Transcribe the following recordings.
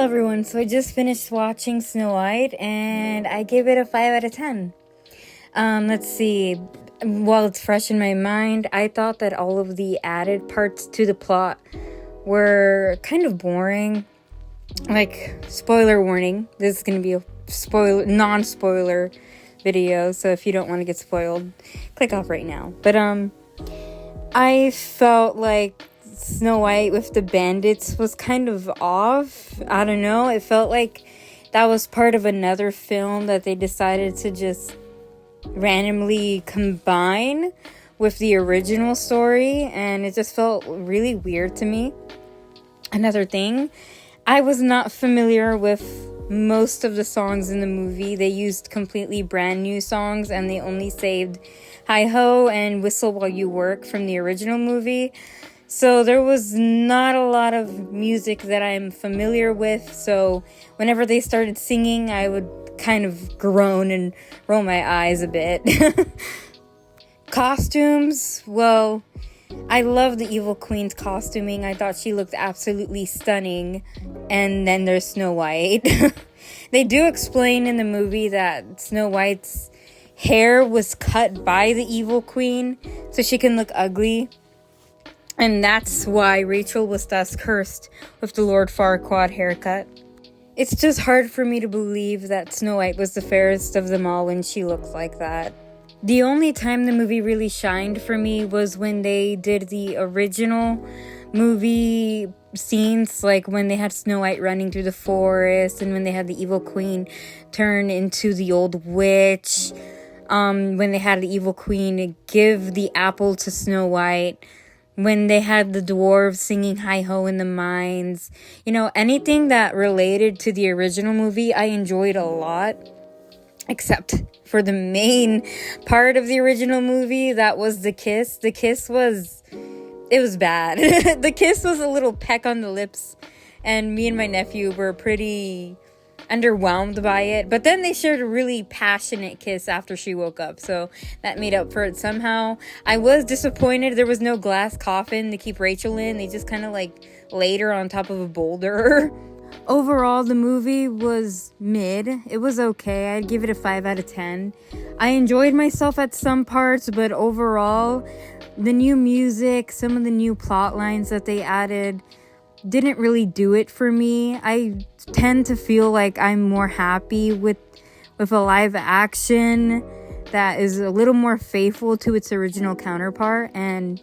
Hello everyone, so I just finished watching Snow White and I gave it a 5 out of 10. Let's see, while it's fresh in my mind, I thought that all of the added parts to the plot were kind of boring. Like, spoiler warning, this is going to be a non-spoiler video, so if you don't want to get spoiled, click off right now. But I felt like Snow White with the bandits was kind of off. I don't know. It felt like that was part of another film that they decided to just randomly combine with the original story, and it just felt really weird to me. Another thing, I was not familiar with most of the songs in the movie. They used completely brand new songs, and they only saved Hi Ho and Whistle While You Work from the original movie. So there was not a lot of music that I'm familiar with. So whenever they started singing, I would kind of groan and roll my eyes a bit. Costumes, well, I love the Evil Queen's costuming. I thought she looked absolutely stunning. And then there's Snow White. They do explain in the movie that Snow White's hair was cut by the Evil Queen so she can look ugly. And that's why Rachel was thus cursed with the Lord Farquaad haircut. It's just hard for me to believe that Snow White was the fairest of them all when she looks like that. The only time the movie really shined for me was when they did the original movie scenes, like when they had Snow White running through the forest and when they had the Evil Queen turn into the old witch. When they had the Evil Queen give the apple to Snow White. When they had the dwarves singing Hi Ho in the mines. You know, anything that related to the original movie, I enjoyed a lot. Except for the main part of the original movie, that was the kiss. The kiss was... it was bad. The kiss was a little peck on the lips. And me and my nephew were pretty underwhelmed by it. But then they shared a really passionate kiss after she woke up, so that made up for it somehow. I was disappointed there was no glass coffin to keep Rachel in. They just kind of like laid her on top of a boulder. Overall, the movie was mid. It was okay. I'd give it a 5 out of 10. I enjoyed myself at some parts, but overall, the new music, some of the new plot lines that they added didn't really do it for me. I tend to feel like I'm more happy with a live action that is a little more faithful to its original counterpart. And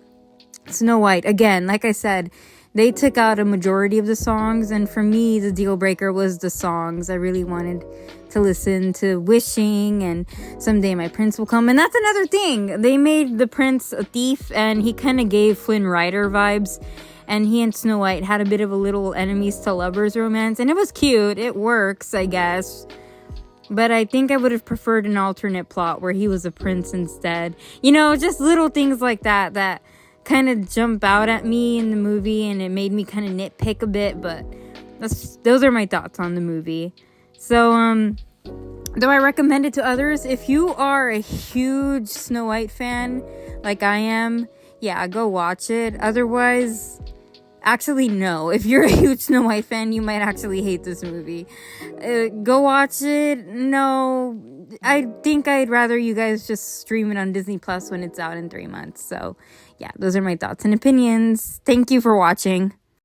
Snow White, again, like I said, they took out a majority of the songs, and for me, the deal breaker was the songs. I really wanted to listen to Wishing and Someday My Prince Will Come. And that's another thing. They made the prince a thief, and he kind of gave Flynn Rider vibes. And he and Snow White had a bit of a little enemies to lovers romance. And it was cute. It works, I guess. But I think I would have preferred an alternate plot where he was a prince instead. You know, just little things like that that kind of jump out at me in the movie. And it made me kind of nitpick a bit. But those are my thoughts on the movie. So, do I recommend it to others? If you are a huge Snow White fan, like I am, yeah, go watch it. Otherwise... actually, no. If you're a huge Snow White fan, you might actually hate this movie. Go watch it. No, I think I'd rather you guys just stream it on Disney Plus when it's out in 3 months. So, yeah, those are my thoughts and opinions. Thank you for watching.